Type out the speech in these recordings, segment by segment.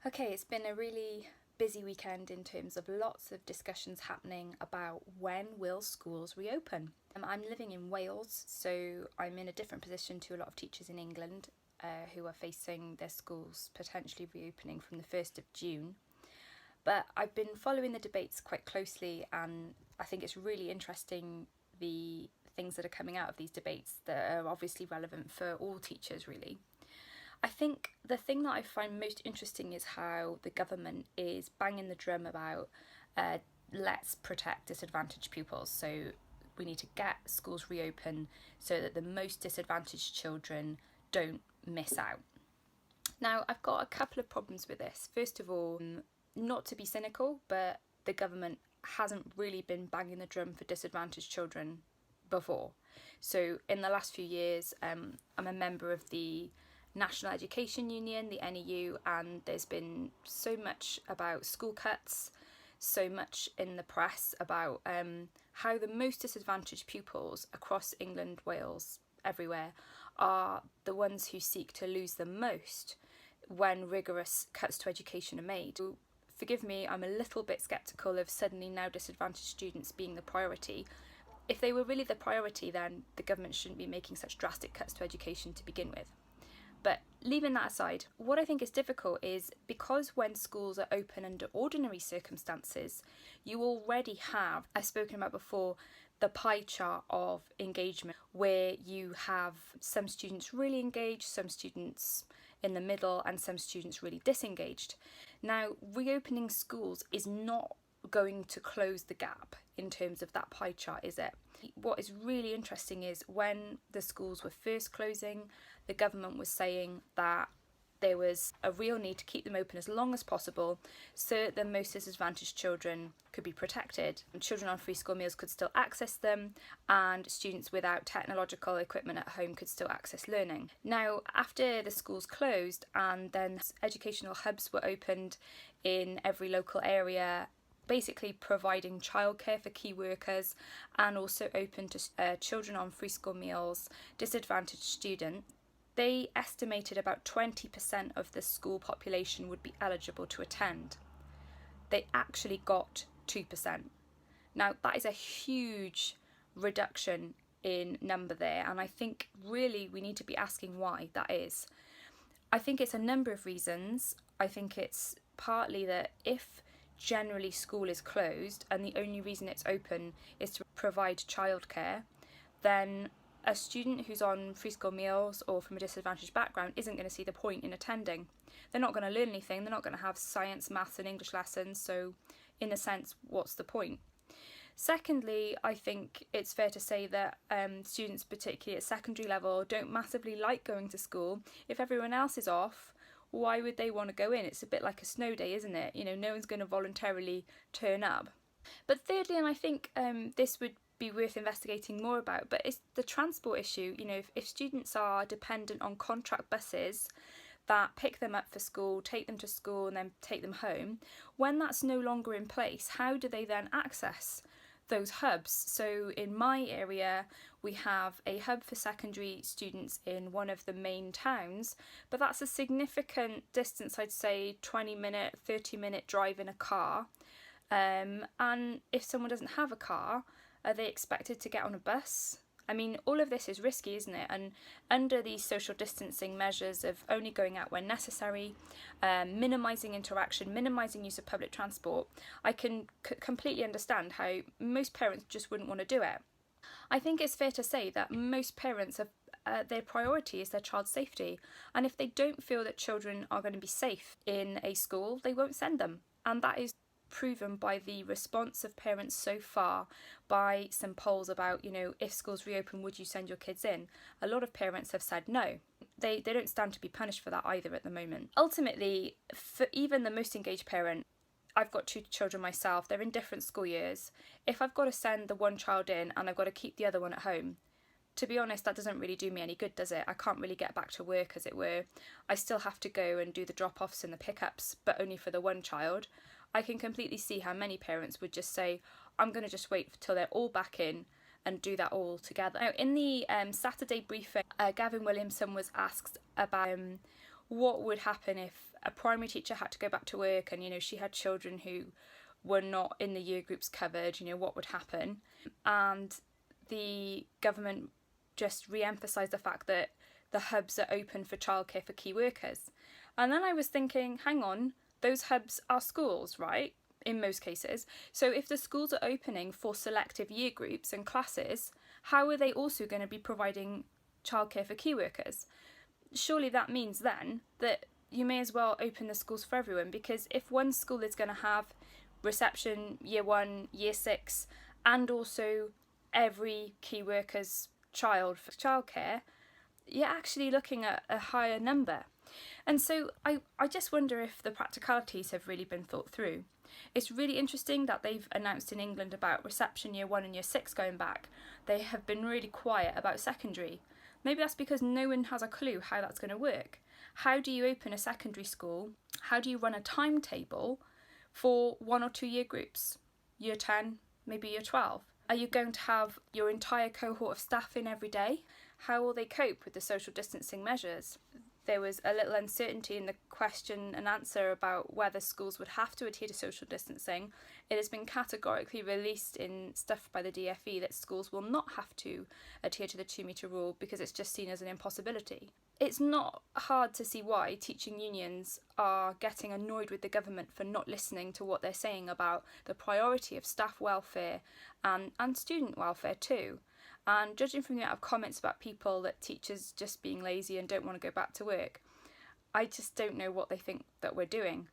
Okay, it's been a really busy weekend in terms of lots of discussions happening about when will schools reopen. I'm living in Wales, so I'm in a different position to a lot of teachers in England who are facing their schools potentially reopening from the 1st of June. But I've been following the debates quite closely, and I think it's really interesting the things that are coming out of these debates that are obviously relevant for all teachers, really. I think the thing that I find most interesting is how the government is banging the drum about let's protect disadvantaged pupils. So we need to get schools reopen so that the most disadvantaged children don't miss out. Now, I've got a couple of problems with this. First of all, not to be cynical, but the government hasn't really been banging the drum for disadvantaged children before. So in the last few years, I'm a member of the National Education Union, the NEU, and there's been so much about school cuts, so much in the press about how the most disadvantaged pupils across England, Wales, everywhere are the ones who seek to lose the most when rigorous cuts to education are made. Forgive me, I'm a little bit sceptical of suddenly now disadvantaged students being the priority. If they were really the priority, then the government shouldn't be making such drastic cuts to education to begin with. But leaving that aside, what I think is difficult is because when schools are open under ordinary circumstances, you already have, I've spoken about before, the pie chart of engagement where you have some students really engaged, some students in the middle, and some students really disengaged. Now, reopening schools is not going to close the gap in terms of that pie chart, is it? What is really interesting is when the schools were first closing, the government was saying that there was a real need to keep them open as long as possible so that the most disadvantaged children could be protected. Children on free school meals could still access them, and students without technological equipment at home could still access learning. Now, after the schools closed and then educational hubs were opened in every local area, basically providing childcare for key workers and also open to children on free school meals, disadvantaged students, they estimated about 20% of the school population would be eligible to attend. They actually got 2%. Now, that is a huge reduction in number there, and I think really we need to be asking why that is. I think it's a number of reasons. I think it's partly that if generally school is closed and the only reason it's open is to provide childcare, then a student who's on free school meals or from a disadvantaged background isn't going to see the point in attending. They're not going to learn anything, they're not going to have science, maths and English lessons, so in a sense, what's the point? Secondly, I think it's fair to say that students, particularly at secondary level, don't massively like going to school. If everyone else is off, why would they want to go in? It's a bit like a snow day, isn't it? You know, no one's going to voluntarily turn up. But thirdly, and I think this would be worth investigating more about, but it's the transport issue. You know, if students are dependent on contract buses that pick them up for school, take them to school and then take them home, when that's no longer in place, how do they then access those hubs? So in my area, we have a hub for secondary students in one of the main towns, but that's a significant distance, I'd say 20-minute, 30-minute drive in a car. And if someone doesn't have a car, are they expected to get on a bus? I mean, all of this is risky, isn't it? And under these social distancing measures of only going out when necessary, minimising interaction, minimising use of public transport, I can completely understand how most parents just wouldn't want to do it. I think it's fair to say that most parents have their priority is their child's safety. And if they don't feel that children are going to be safe in a school, they won't send them. And that is proven by the response of parents so far, by some polls about, you know, if schools reopen, would you send your kids in? A lot of parents have said no. They don't stand to be punished for that either at the moment. Ultimately, for even the most engaged parent, I've got 2 children myself, they're in different school years. If I've got to send the one child in and I've got to keep the other one at home, to be honest, that doesn't really do me any good, does it? I can't really get back to work, as it were. I still have to go and do the drop-offs and the pickups, but only for the one child. I can completely see how many parents would just say, I'm going to just wait till they're all back in and do that all together. Now, in the Saturday briefing, Gavin Williamson was asked about what would happen if a primary teacher had to go back to work and, she had children who were not in the year groups covered, what would happen? And the government just re-emphasised the fact that the hubs are open for childcare for key workers. And then I was thinking, hang on, those hubs are schools, right? In most cases. So if the schools are opening for selective year groups and classes, how are they also going to be providing childcare for key workers? Surely that means then that you may as well open the schools for everyone, because if one school is going to have reception, year 1, year 6, and also every key worker's child for childcare, you're actually looking at a higher number. And so I just wonder if the practicalities have really been thought through. It's really interesting that they've announced in England about reception year 1 and year 6 going back. They have been really quiet about secondary. Maybe that's because no one has a clue how that's going to work. How do you open a secondary school? How do you run a timetable for 1 or 2 year groups? Year 10, maybe year 12. Are you going to have your entire cohort of staff in every day? How will they cope with the social distancing measures? There was a little uncertainty in the question and answer about whether schools would have to adhere to social distancing. It has been categorically released in stuff by the DfE that schools will not have to adhere to the 2-metre rule because it's just seen as an impossibility. It's not hard to see why teaching unions are getting annoyed with the government for not listening to what they're saying about the priority of staff welfare and student welfare too. And judging from the amount of comments about people that teachers just being lazy and don't want to go back to work, I just don't know what they think that we're doing.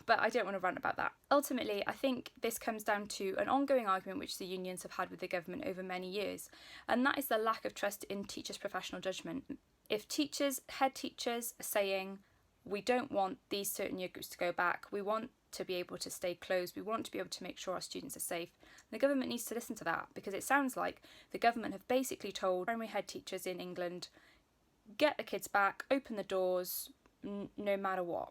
But I don't want to rant about that. Ultimately, I think this comes down to an ongoing argument which the unions have had with the government over many years, and that is the lack of trust in teachers' professional judgement. If head teachers are saying, we don't want these certain year groups to go back, we want to be able to stay closed, we want to be able to make sure our students are safe, the government needs to listen to that, because it sounds like the government have basically told primary head teachers in England, get the kids back, open the doors, no matter what.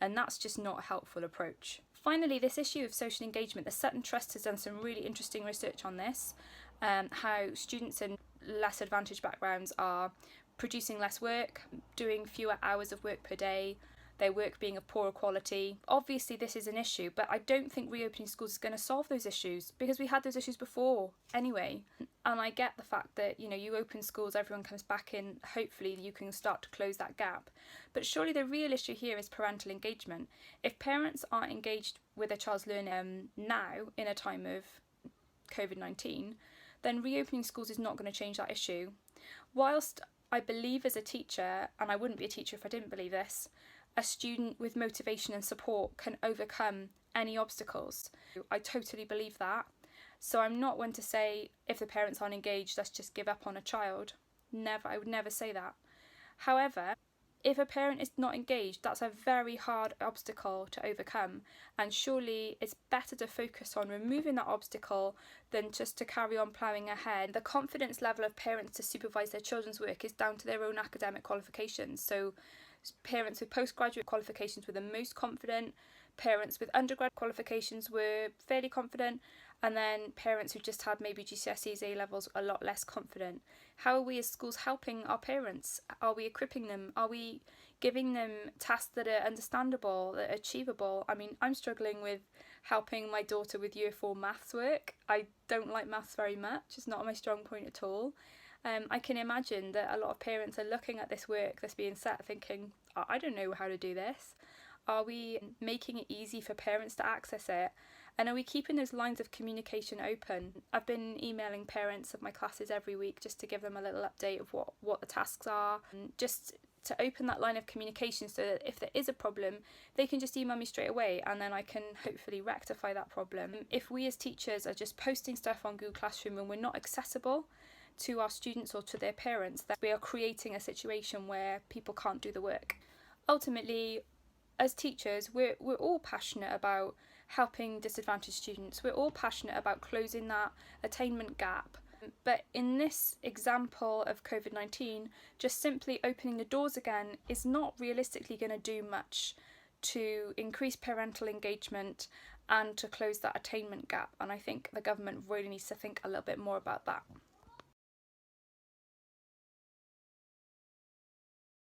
And that's just not a helpful approach. Finally, this issue of social engagement, the Sutton Trust has done some really interesting research on this, how students in less advantaged backgrounds are producing less work, doing fewer hours of work per day, their work being of poorer quality. Obviously this is an issue, but I don't think reopening schools is going to solve those issues, because we had those issues before anyway. And I get the fact that, you open schools, everyone comes back in, hopefully you can start to close that gap. But surely the real issue here is parental engagement. If parents aren't engaged with their child's learning now, in a time of COVID-19, then reopening schools is not going to change that issue. Whilst I believe as a teacher, and I wouldn't be a teacher if I didn't believe this, a student with motivation and support can overcome any obstacles. I totally believe that. So I'm not one to say, if the parents aren't engaged, let's just give up on a child. Never, I would never say that. However, if a parent is not engaged, that's a very hard obstacle to overcome. And surely it's better to focus on removing that obstacle than just to carry on ploughing ahead. The confidence level of parents to supervise their children's work is down to their own academic qualifications. So parents with postgraduate qualifications were the most confident, parents with undergrad qualifications were fairly confident, and then parents who just had maybe GCSEs, A-levels, a lot less confident. How are we as schools helping our parents? Are we equipping them? Are we giving them tasks that are understandable, that are achievable? I mean, I'm struggling with helping my daughter with year 4 maths work. I don't like maths very much, it's not my strong point at all. I can imagine that a lot of parents are looking at this work that's being set thinking, I don't know how to do this. Are we making it easy for parents to access it? And are we keeping those lines of communication open? I've been emailing parents of my classes every week just to give them a little update of what the tasks are, and just to open that line of communication so that if there is a problem, they can just email me straight away and then I can hopefully rectify that problem. If we as teachers are just posting stuff on Google Classroom and we're not accessible to our students or to their parents, that we are creating a situation where people can't do the work. Ultimately, as teachers, we're all passionate about helping disadvantaged students. We're all passionate about closing that attainment gap. But in this example of COVID-19, just simply opening the doors again is not realistically going to do much to increase parental engagement and to close that attainment gap. And I think the government really needs to think a little bit more about that.